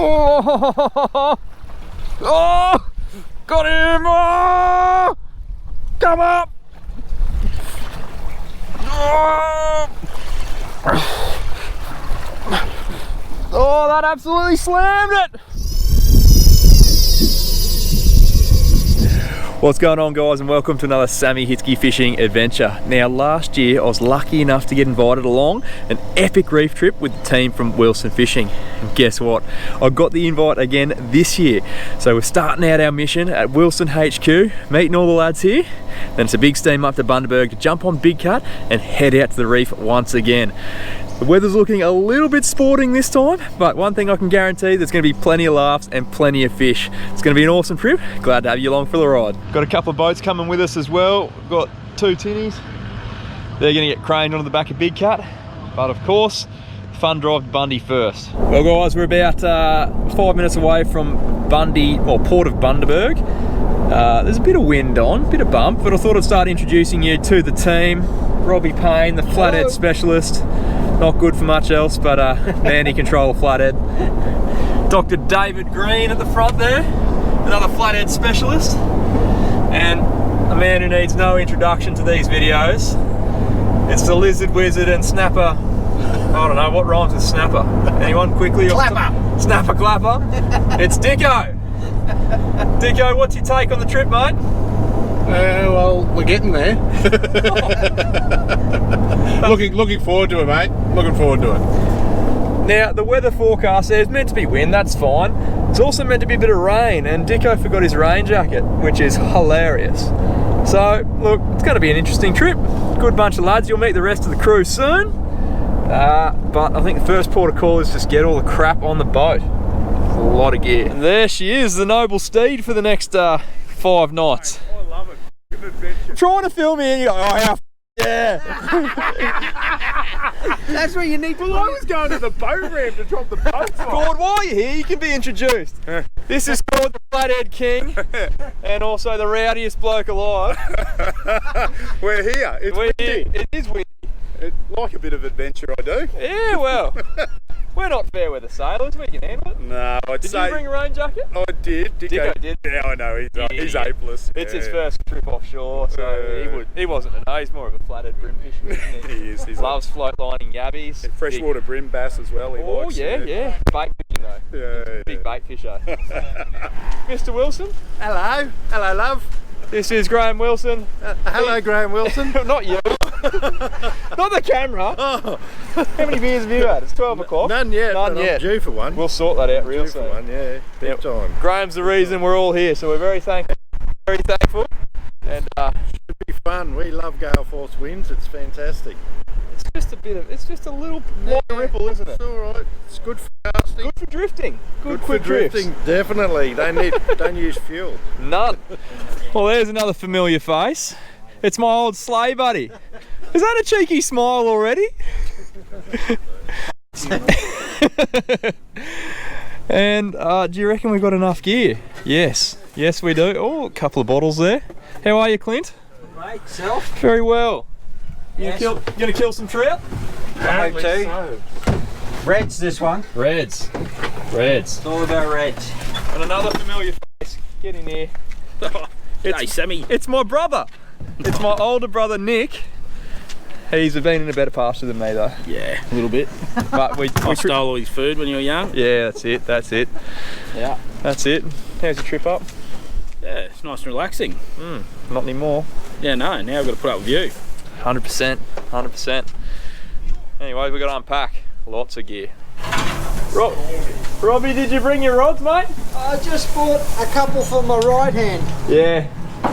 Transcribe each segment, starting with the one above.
Oh! Oh! Got him! Oh! Come up! Oh! Oh, that absolutely slammed it! What's going on, guys, and welcome to another Sammy Hitzke fishing adventure. Now, last year I was lucky enough to get invited along an epic reef trip with the team from Wilson Fishing. And guess what? I got the invite again this year. So we're starting out our mission at Wilson HQ, meeting all the lads here. Then it's a big steam up to Bundaberg to jump on Big Cut and head out to the reef once again. The weather's looking a little bit sporting this time, but one thing I can guarantee, there's going to be plenty of laughs and plenty of fish. It's going to be an awesome trip. Glad to have you along for the ride. Got a couple of boats coming with us as well. We've got two tinnies. They're going to get craned onto the back of Big Cat, but of course, fun drive to Bundy first. Well, guys, we're about 5 minutes away from Bundy, or Port of Bundaberg. There's a bit of wind on, a bit of bump, but I thought I'd start introducing you to the team. Robbie Payne, the flathead specialist. Not good for much else, but man, he control a flathead. Dr. David Green at the front there, another flathead specialist. And a man who needs no introduction to these videos. It's the lizard wizard and snapper. I don't know, what rhymes with snapper? Anyone quickly? Clapper! Snapper clapper. It's Dicko. Dicko, what's your take on the trip, mate? Well, we're getting there. looking forward to it, mate. Looking forward to it. Now, the weather forecast says meant to be wind, that's fine. It's also meant to be a bit of rain, and Dicko forgot his rain jacket, which is hilarious. So, look, it's going to be an interesting trip. Good bunch of lads. You'll meet the rest of the crew soon. But I think the first port of call is just get all the crap on the boat. A lot of gear. And there she is, the noble steed for the next 5 nights. I love it. Good adventure. Trying to film me and you go, oh yeah. That's where you need to. Well, I was going to the boat ramp to drop the boat off. Gord, while you're here, you can be introduced. This is called the Flathead King, and also the rowdiest bloke alive. We're here. It's windy. It is windy. It's like a bit of adventure, I do. Yeah, well, we're not fair weather sailors. We can handle it. No, I'd Did say. you bring a rain jacket? I did. Dicko did. Yeah, I know. He's hopeless. It's his first trip offshore, so he wasn't a no. He's more of a flathead brim fisherman, isn't he? He is. He loves float lining yabbies. Freshwater brim bass as well. He likes. Yeah. Bait fishing though. Yeah. Big bait fisher. Mr. Wilson. Hello, love. This is Graham Wilson. Hello, Graham Wilson. Not you. Not the camera. Oh. How many beers have you had? It's 12 o'clock. None yet. None but yet. I'm due for one. We'll sort that out real Due for soon. one, yeah. Big time. Graham's the reason we're all here, so we're very thankful. Very thankful. And Should be fun. We love gale force winds. It's fantastic. it's just a little light ripple, isn't it? It's all right. It's good for casting. Good for drifting. Good for quick drifts. drifting. Definitely. Don't use fuel. None. Well, there's another familiar face. It's my old sleigh buddy. Is that a cheeky smile already? And do you reckon we've got enough gear? Yes we do. Oh, a couple of bottles there. How are you, Clint? Mate, self? Very well. Yes. You gonna kill some trout? Apparently so. Reds, this one. Reds. It's all about reds. And another familiar face. Get in here. Hey, Sammy. It's my brother. It's my older brother, Nick. He's been in a better pasture than me though. Yeah, a little bit. But I stole all his food when you were young. Yeah, that's it. Yeah. That's it. How's your trip up? Yeah, it's nice and relaxing. Not anymore. Yeah, no, now I've got to put up with you. 100%. Anyway, we've got to unpack lots of gear. Robbie, did you bring your rods, mate? I just bought a couple for my right hand. Yeah.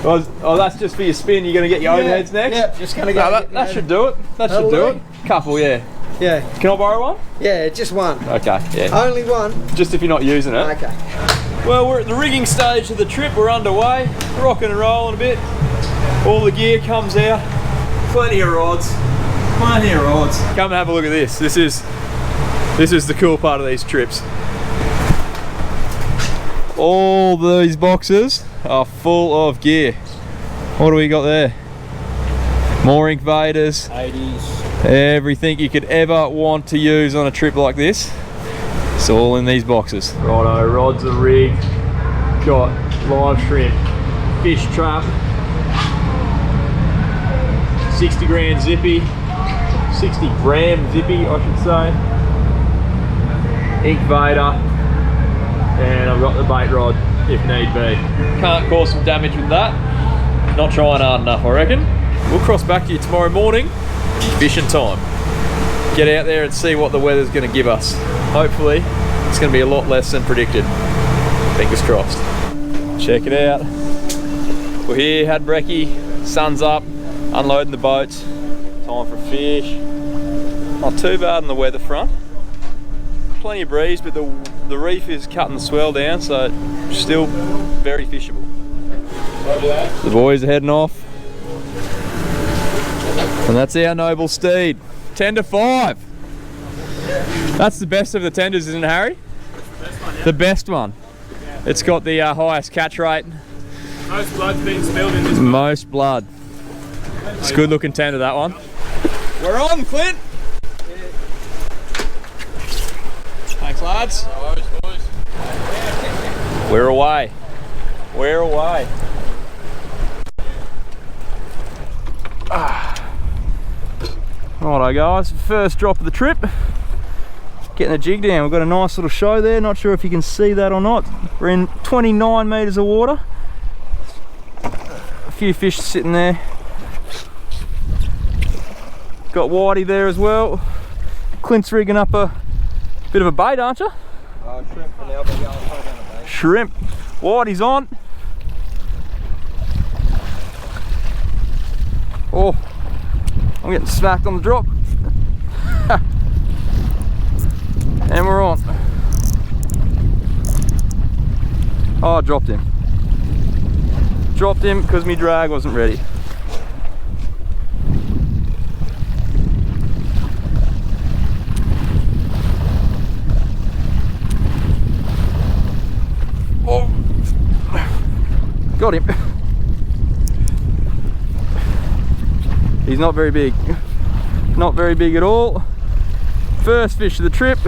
Oh, that's just for your spin. You're going to get your overheads next? Yeah, just going to go. No, that should do it. That should do it. Couple, yeah. Yeah. Can I borrow one? Yeah, just one. Okay, yeah. Only one. Just if you're not using it. Okay. Well, we're at the rigging stage of the trip. We're underway, rocking and rolling a bit. All the gear comes out. Plenty of rods. Come and have a look at this. This is the cool part of these trips. All these boxes are full of gear. What do we got there? Mooring vaders. 80s. Everything you could ever want to use on a trip like this. It's all in these boxes. Righto, rods are rigged. Got live shrimp, fish trap, 60 gram zippy, 60 gram zippy I should say, incubator, and I've got the bait rod if need be. Can't cause some damage with that. Not trying hard enough, I reckon. We'll cross back to you tomorrow morning, fishing time. Get out there and see what the weather's going to give us. Hopefully it's going to be a lot less than predicted. Fingers crossed. Check it out. We're here, had brekkie, sun's up, unloading the boats. Time for fish. Not too bad on the weather front. Plenty of breeze, but the reef is cutting the swell down, so it's still very fishable. The boys are heading off. And that's our noble steed. 10 to 5. That's the best of the tenders, isn't it, Harry? The best one. It's got the highest catch rate. Most blood's been spilled in this one. Most blood. It's a good looking tender, that one. We're on, Clint. Thanks, lads. No worries, boys. We're away. We're away. Righto guys, first drop of the trip. Getting the jig down. We've got a nice little show there. Not sure if you can see that or not. We're in 29 metres of water. A few fish sitting there. Got Whitey there as well. Clint's rigging up a bit of a bait, aren't you? Shrimp for now, but yeah, I'll throw down a bait. Shrimp. Whitey's on. Oh, I'm getting smacked on the drop. And we're on. Oh, I dropped him. Dropped him because my drag wasn't ready. Oh, got him. He's not very big. Not very big at all. First fish of the trip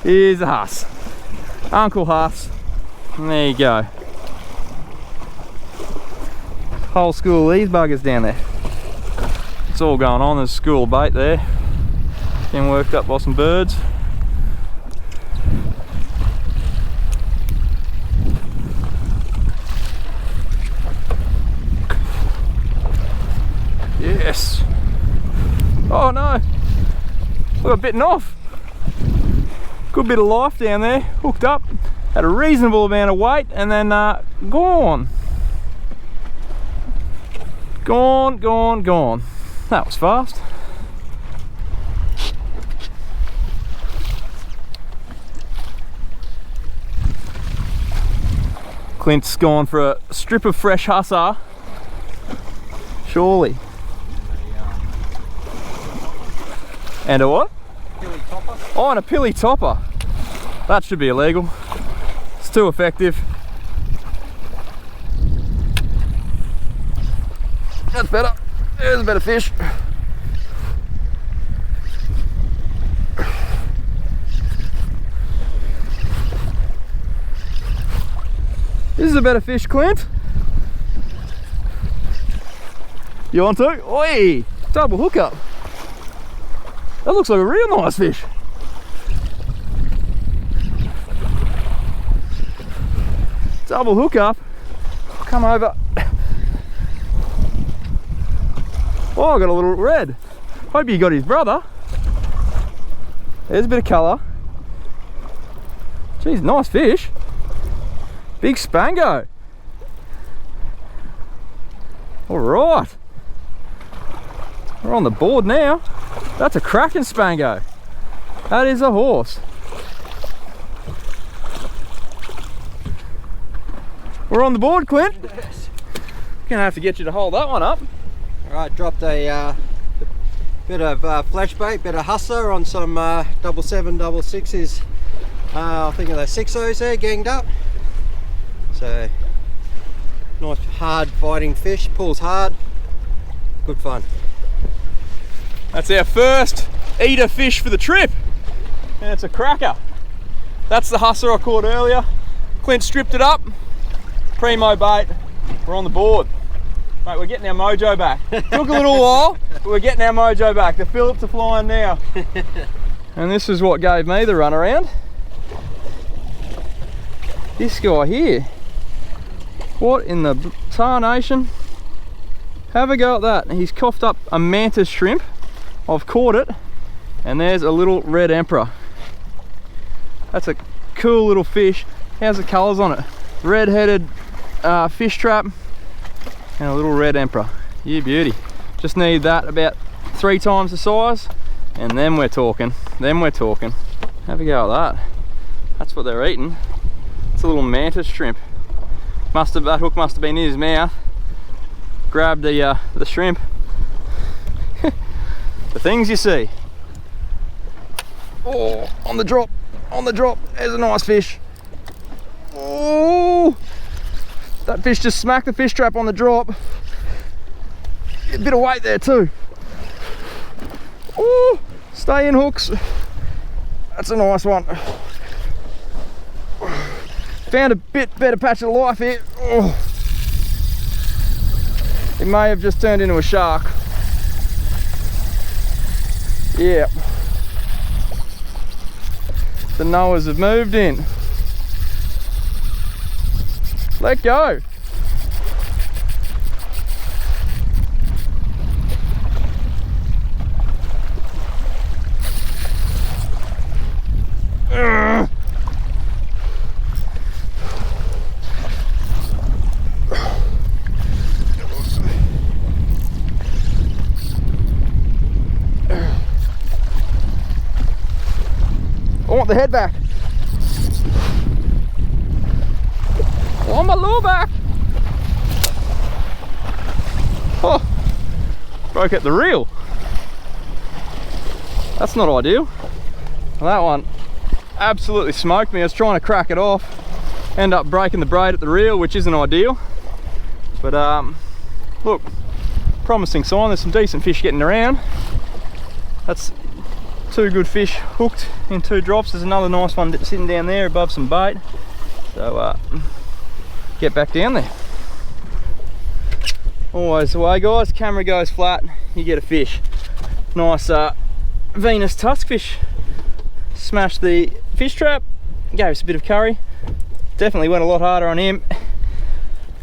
is a Huss. Uncle Huss. And there you go. Whole school of these buggers down there. It's all going on. There's a school of bait there. Getting worked up by some birds. Yes. Oh no. I got bitten off. Good bit of life down there. Hooked up. Had a reasonable amount of weight and then gone. Gone, gone, gone. That was fast. Clint's gone for a strip of fresh hussar. Surely. And a what? Pilly topper. Oh, and a pilly topper. That should be illegal. It's too effective. That's better. There's a better fish. This is a better fish, Clint. You want to? Oi! Double hookup. That looks like a real nice fish. Double hookup. Come over. Oh, I got a little red. Hope you got his brother. There's a bit of colour. Geez, nice fish. Big spango. All right. We're on the board now. That's a cracking spango. That is a horse. We're on the board, Clint. Yes. Gonna have to get you to hold that one up. Alright, dropped a bit of flash bait, bit of hussar on some 7 6s. I think of those 6-0s there, ganged up. So, nice hard fighting fish, pulls hard, good fun. That's our first eater fish for the trip. And it's a cracker. That's the husser I caught earlier. Clint stripped it up. Primo bait. We're on the board. Mate, we're getting our mojo back. Took a little while, but we're getting our mojo back. The Phillips are flying now. And this is what gave me the run around. This guy here. What in the tarnation? Have a go at that. He's coughed up a mantis shrimp. I've caught it. And there's a little red emperor. That's a cool little fish. How's the colours on it? Red-headed fish trap and a little red emperor. Yeah, beauty. Just need that about 3 times the size, and then we're talking. Then we're talking. Have a go at that. That's what they're eating. It's a little mantis shrimp. That hook must have been in his mouth. Grabbed the shrimp. The things you see. Oh, on the drop, there's a nice fish. Oh, that fish just smacked the fish trap on the drop. A bit of weight there too. Oh, stay in hooks. That's a nice one. Found a bit better patch of life here. Oh. It may have just turned into a shark. Yeah. The Noahs have moved in. Let go. I want the head back. I want my lure back. Oh, broke at the reel. That's not ideal. Well, that one absolutely smoked me. I was trying to crack it off, end up breaking the braid at the reel, which isn't ideal. But look, promising sign. There's some decent fish getting around. That's 2 good fish hooked in 2 drops. There's another nice one sitting down there above some bait. So get back down there. Always the way, guys. Camera goes flat, you get a fish. Nice Venus tusk fish. Smashed the fish trap, gave us a bit of curry. Definitely went a lot harder on him.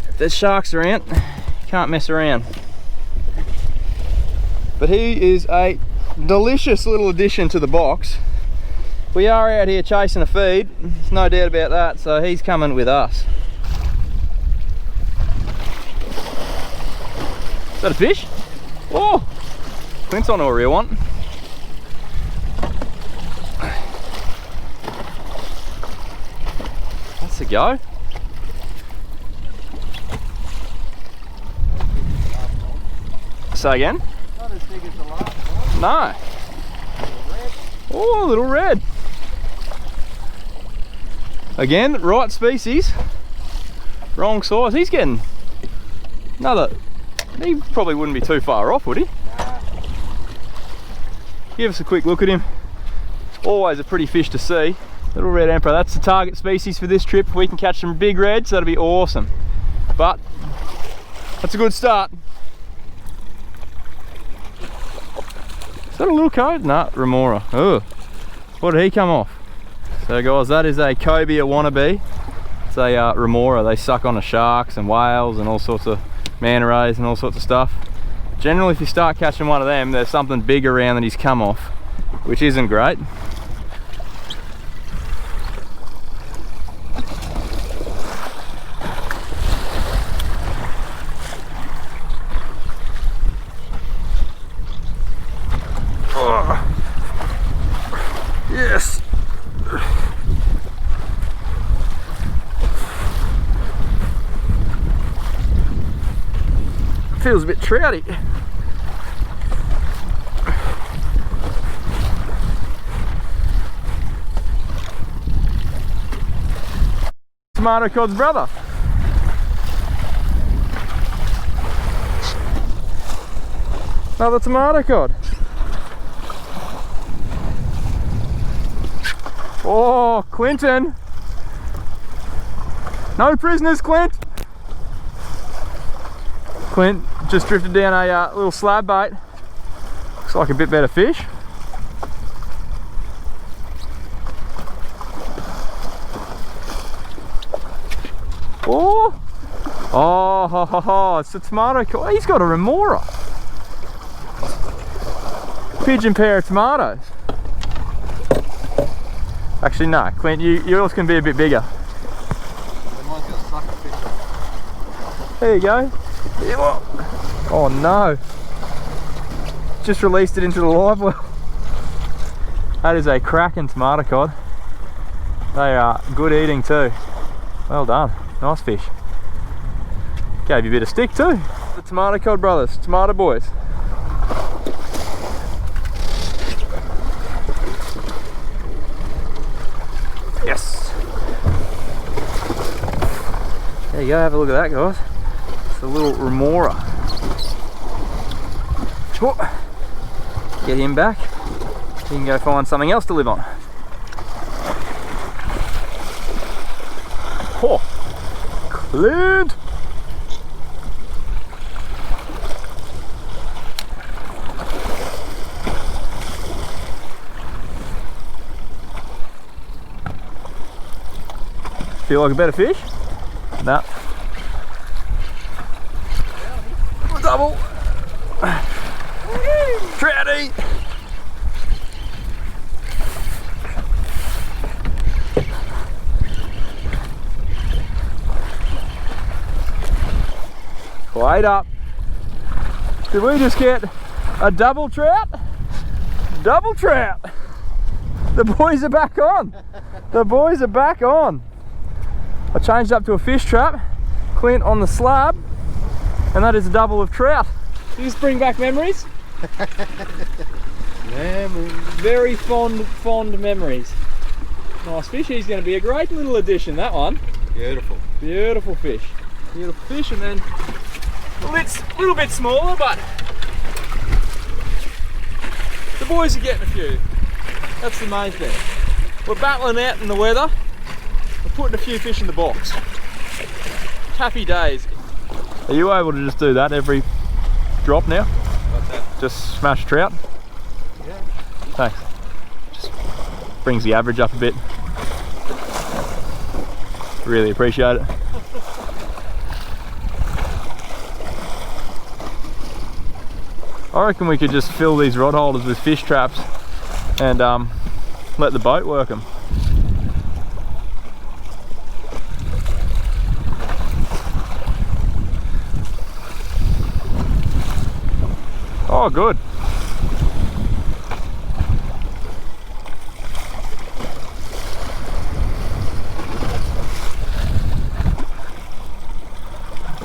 If there's sharks around, can't mess around. But he is a delicious little addition to the box. We are out here chasing a feed, there's no doubt about that, so he's coming with us. Is that a fish? Oh, Clint's on a real one. That's a go. Say again? Not as big as the last one. No. Oh, a little red. Again, right species, wrong size. He's getting another. He probably wouldn't be too far off, would he? Nah. Give us a quick look at him. Always a pretty fish to see. Little red emperor. That's the target species for this trip. We can catch some big reds, that'll be awesome. But that's a good start. Is that a little code? Nah, remora. Oh, what did he come off? So guys, that is a cobia wannabe. It's a remora. They suck on the sharks and whales and all sorts of manta rays and all sorts of stuff. Generally, if you start catching one of them, there's something big around that he's come off, which isn't great. Yes. Feels a bit trouty. Tomato cod's brother. Another tomato cod. Oh, Clinton. No prisoners, Clint. Clint just drifted down a little slab bait. Looks like a bit better fish. Oh, oh, ho, ho, ho. It's a tomato. Oh, he's got a remora. Pigeon pair of tomatoes. Actually, no, Clint, yours can be a bit bigger. There you go. Oh no. Just released it into the live well. That is a cracking tomato cod. They are good eating too. Well done. Nice fish. Gave you a bit of stick too. The tomato cod brothers, tomato boys. Yes. There you go, have a look at that, guys. It's a little remora. Get him back. You can go find something else to live on. Oh, Clint! Feel like a better fish? No. Double. Trouty. Wait up. Did we just get a double trout? Double trout. The boys are back on. The boys are back on. I changed up to a fish trap. Clint on the slab. And that is a double of trout. Does this bring back memories? Memories. Very fond memories. Nice fish. He's going to be a great little addition, that one. Beautiful. Beautiful fish. Beautiful fish, and then a little bit smaller, but the boys are getting a few. That's the main thing. We're battling out in the weather. We're putting a few fish in the box. Happy days. Are you able to just do that every drop now? What's that? Just smash trout? Yeah. Thanks. Just brings the average up a bit. Really appreciate it. I reckon we could just fill these rod holders with fish traps and let the boat work them. Oh, good.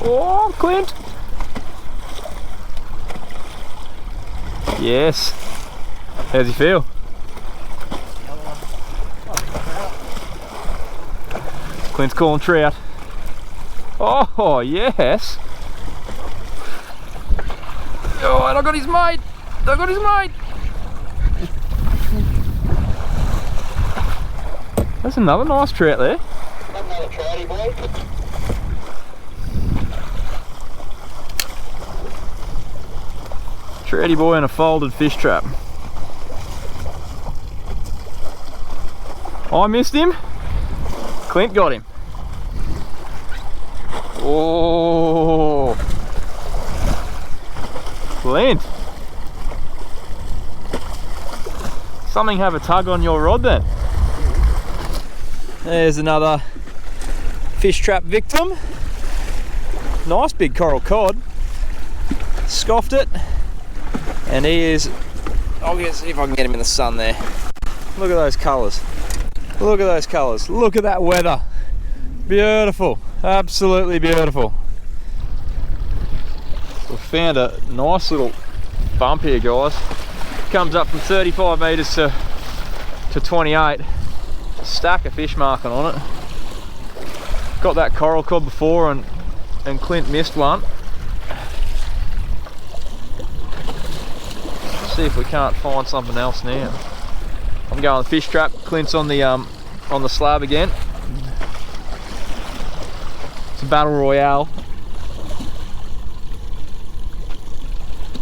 Oh, Clint. Yes. How's he feel? Clint's calling trout. Oh, yes. Oh, and I got his mate. I got his mate. That's another nice trout there. Another trouty boy. Trouty boy and a folded fish trap. I missed him. Clint got him. Oh, Clint. Something have a tug on your rod then. There's another fish trap victim. Nice big coral cod. Scoffed it. And he is, I'll see if I can get him in the sun there. Look at those colours. Look at those colours. Look at that weather. Beautiful. Absolutely beautiful. We found a nice little bump here, guys. Comes up from 35 metres to 28. Stack of fish marking on it. Got that coral cod before and Clint missed one. See if we can't find something else now. I'm going fish trap. Clint's on the slab again. It's a battle royale.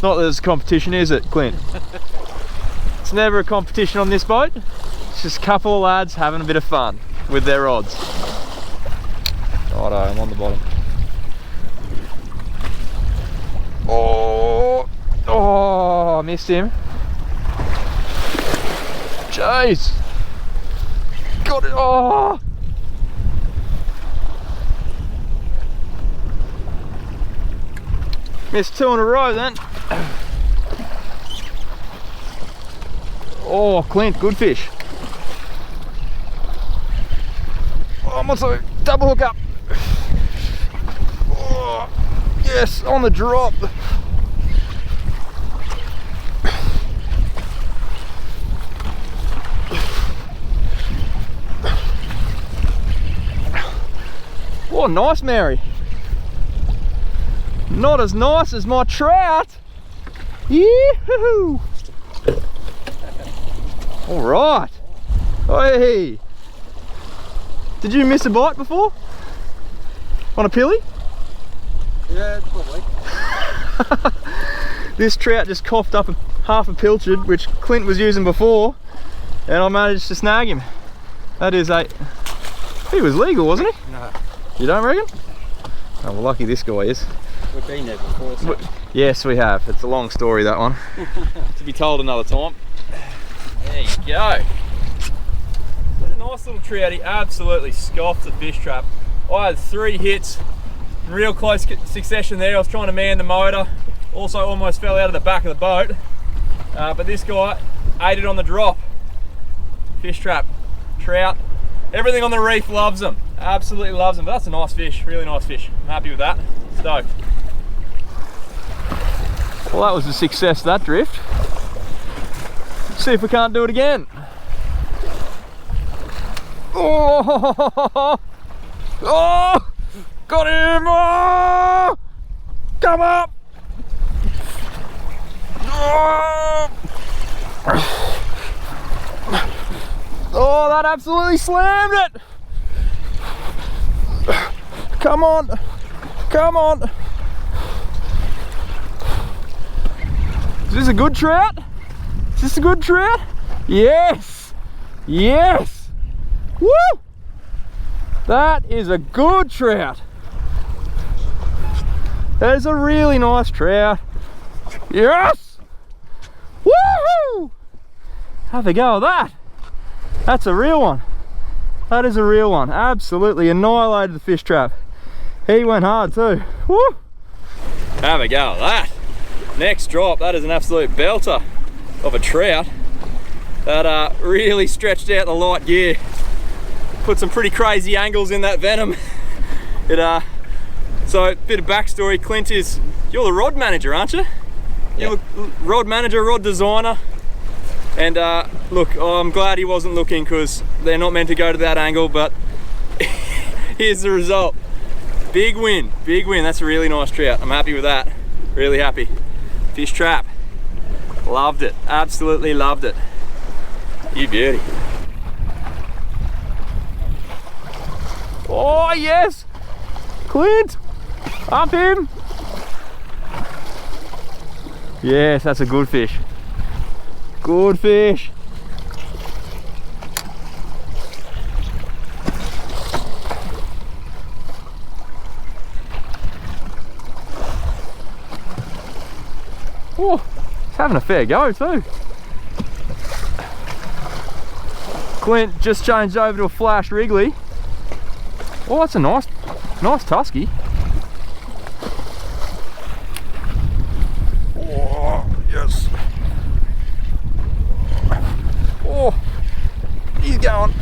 Not that there's a competition, is it, Clint? It's never a competition on this boat. It's just a couple of lads having a bit of fun with their rods. Righto, I'm on the bottom. Oh, I missed him. Jeez. Got it. Oh. Missed 2 in a row then. Oh, Clint, good fish. Oh, what's a double hook up? Oh, yes, on the drop. Oh, nice Mary. Not as nice as my trout. Yee-hoo! All right. Hey. Did you miss a bite before? On a pilly? Yeah, probably. This trout just coughed up half a pilchard, which Clint was using before, and I managed to snag him. That is a... He was legal, wasn't he? No. You don't reckon? Oh, well, lucky this guy is. We've been there before. So. Yes, we have. It's a long story, that one. To be told another time. There you go. What a nice little trout. He absolutely scoffed the fish trap. I had 3 hits in real close succession there. I was trying to man the motor. Also almost fell out of the back of the boat. But this guy ate it on the drop. Fish trap, trout. Everything on the reef loves them. Absolutely loves them. But that's a nice fish, really nice fish. I'm happy with that. Stoked. Well, that was a success, that drift. Let's see if we can't do it again. Oh, oh, got him! Oh, come up! Oh, that absolutely slammed it! Come on, come on! Is this a good trout? Is this a good trout? Yes! Yes! Woo! That is a good trout. That is a really nice trout. Yes! Woohoo! Have a go at that. That's a real one. That is a real one. Absolutely annihilated the fish trap. He went hard too. Woo! Have a go at that. Next drop, that is an absolute belter of a trout that really stretched out the light gear. Put some pretty crazy angles in that venom. So a bit of backstory, Clint is, you're the rod manager, aren't you? You're rod manager, rod designer. And look, I'm glad he wasn't looking because they're not meant to go to that angle, but here's the result. Big win, that's a really nice trout. I'm happy with that, really happy. Fish trap, loved it, absolutely loved it. You beauty. Oh yes, Clint, up him. Yes, that's a good fish. Good fish. Oh, he's having a fair go too. Clint just changed over to a flash wriggly. Oh, that's a nice tusky. Oh, yes. Oh, he's going.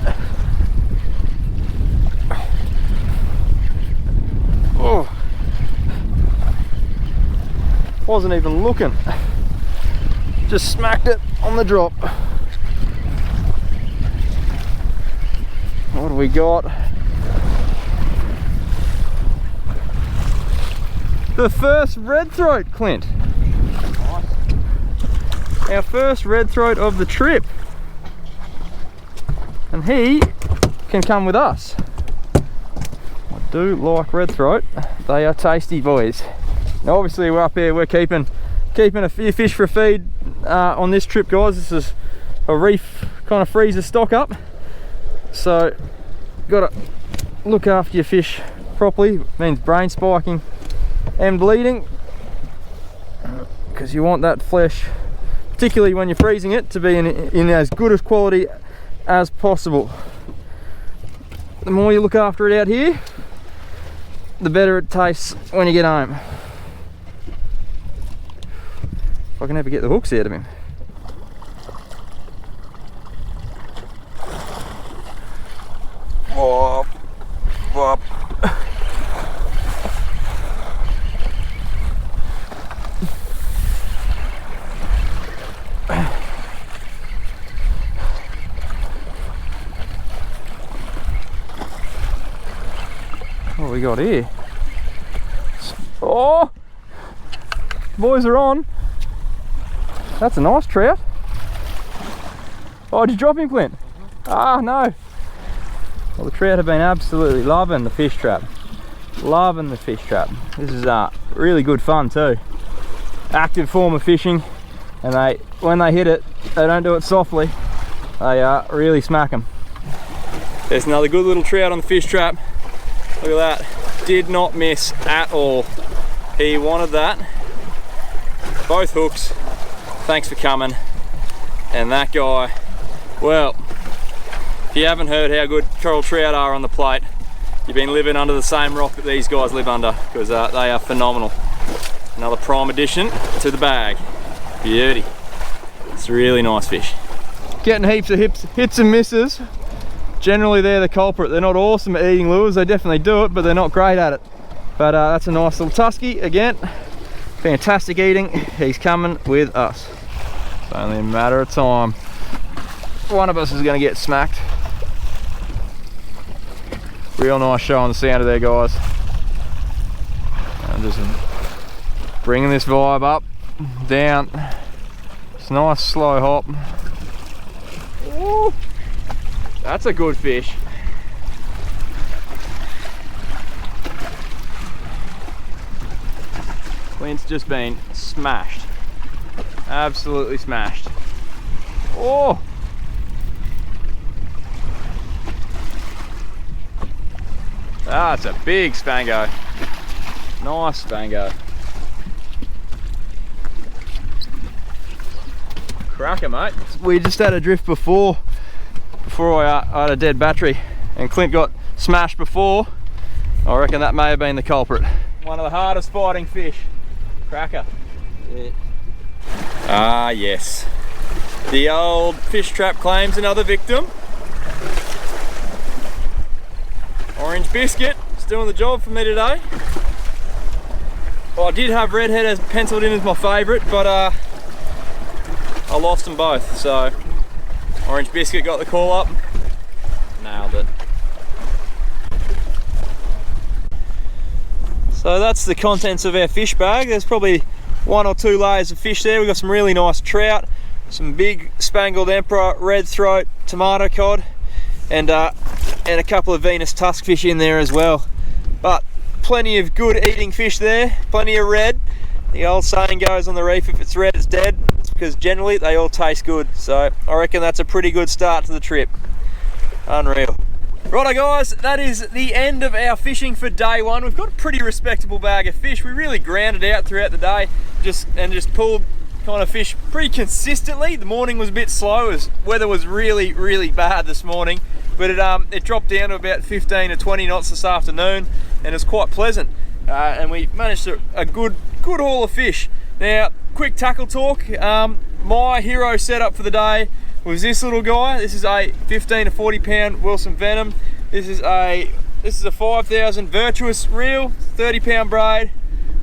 Oh, wasn't even looking. Just smacked it on the drop. What do we got? The first red throat, Clint. Our first red throat of the trip. and he can come with us. I do like red throat. They are tasty, boys. Now obviously we're up here, we're keeping a few fish for feed on this trip, guys. This is a reef kind of freezer stock up, so gotta look after your fish properly. It means brain spiking and bleeding, because you want that flesh, particularly when you're freezing it, to be in as good as quality as possible. The more you look after it out here, the better it tastes when you get home. If I can ever get the hooks out of him. Whoop, whoop. What we got here? Oh! Boys are on. That's a nice trout. Oh, did you drop him, Clint? Ah, no. Well, the trout have been absolutely loving the fish trap. Loving the fish trap. This is really good fun too. Active form of fishing, and when they hit it, they don't do it softly. They really smack them. There's another good little trout on the fish trap. Look at that. Did not miss at all. He wanted that. Both hooks. Thanks for coming. And that guy, well, if you haven't heard how good coral trout are on the plate, you've been living under the same rock that these guys live under, because they are phenomenal. Another prime addition to the bag. Beauty. It's a really nice fish. Getting heaps of hits and misses. Generally they're the culprit. They're not awesome at eating lures. They definitely do it, but they're not great at it. But that's a nice little tusky again. Fantastic eating. He's coming with us. It's only a matter of time. One of us is going to get smacked. Real nice show on the sounder there, guys. I'm just bringing this vibe up, down. It's a nice slow hop. Ooh, that's a good fish. Clint's just been smashed. Absolutely smashed. Oh! That's a big spango. Nice spango. Cracker, mate. We just had a drift before I had a dead battery, and Clint got smashed before. I reckon that may have been the culprit. One of the hardest fighting fish. Cracker. Yeah. Ah, yes. The old fish trap claims another victim. Orange biscuit, it's doing the job for me today. Well, I did have redhead as penciled in as my favourite, but I lost them both. So orange biscuit got the call up, nailed it. So that's the contents of our fish bag. There's probably 1 or 2 layers of fish there. We've got some really nice trout, some big spangled emperor, red throat, tomato cod, and a couple of Venus tusk fish in there as well. But plenty of good eating fish there, plenty of red. The old saying goes on the reef, if it's red it's dead. It's because generally they all taste good. So I reckon that's a pretty good start to the trip. Unreal. Righto guys, that is the end of our fishing for day one. We've got a pretty respectable bag of fish. We really grounded out throughout the day just pulled kind of fish pretty consistently. The morning was a bit slow as weather was really bad this morning, but it dropped down to about 15 to 20 knots this afternoon, and it's quite pleasant. And we managed a good haul of fish. Now, quick tackle talk. My hero setup for the day was this little guy. This is a 15 to 40 pound Wilson Venom. This is a 5,000 Virtuous reel, 30 pound braid.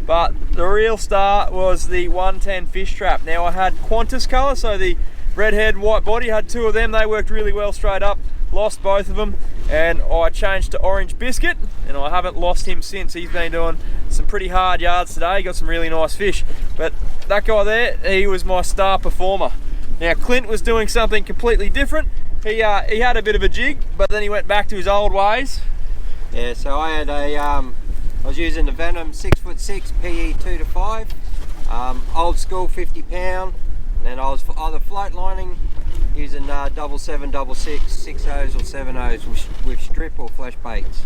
But the real star was the 110 fish trap. Now I had Qantas colour, so the redhead white body, had 2 of them. They worked really well straight up. Lost both of them, and I changed to orange biscuit, and I haven't lost him since. He's been doing some pretty hard yards today. He got some really nice fish. But that guy there, he was my star performer. Now Clint was doing something completely different. he had a bit of a jig, but then he went back to his old ways. Yeah, so I had I was using the Venom 6'6" PE 2 to 5, old school 50 pound, and then I was either float lining using 7, 6, 6/0s or 7/0s with strip or flash baits.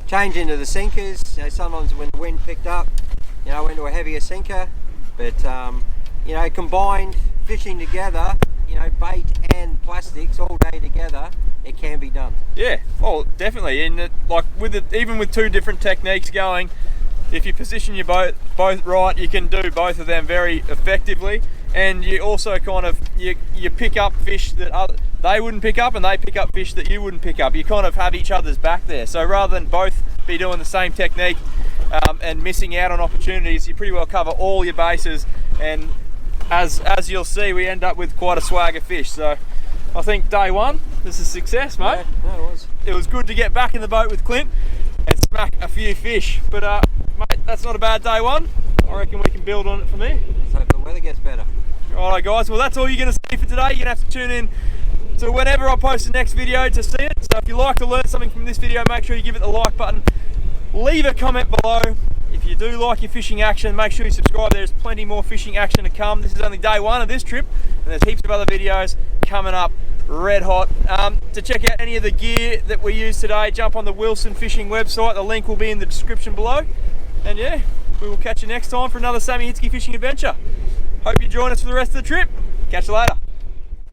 Change into the sinkers. You know, sometimes when the wind picked up, you know, I went to a heavier sinker, but you know, combined fishing together, you know, bait and plastics all day together, it can be done. Yeah, oh, definitely. And like with it, even with two different techniques going, if you position your boat both right, you can do both of them very effectively. And you also kind of you pick up fish that they wouldn't pick up, and they pick up fish that you wouldn't pick up. You kind of have each other's back there. So rather than both be doing the same technique and missing out on opportunities, you pretty well cover all your bases. And as you'll see, we end up with quite a swag of fish. So I think day one, this is success, mate. Yeah, no, It was good to get back in the boat with Clint and smack a few fish. But mate, that's not a bad day one. I reckon we can build on it from there. let's hope the weather gets better. Alright guys, well that's all you're going to see for today. You're going to have to tune in to whenever I post the next video to see it. So if you like to learn something from this video, make sure you give it the like button. Leave a comment below. If you do like your fishing action, make sure you subscribe. There's plenty more fishing action to come. This is only day one of this trip, and there's heaps of other videos coming up red hot. To check out any of the gear that we use today, jump on the Wilson Fishing website. The link will be in the description below. And yeah, we will catch you next time for another Sammy Hitzke fishing adventure. Hope you join us for the rest of the trip. Catch you later.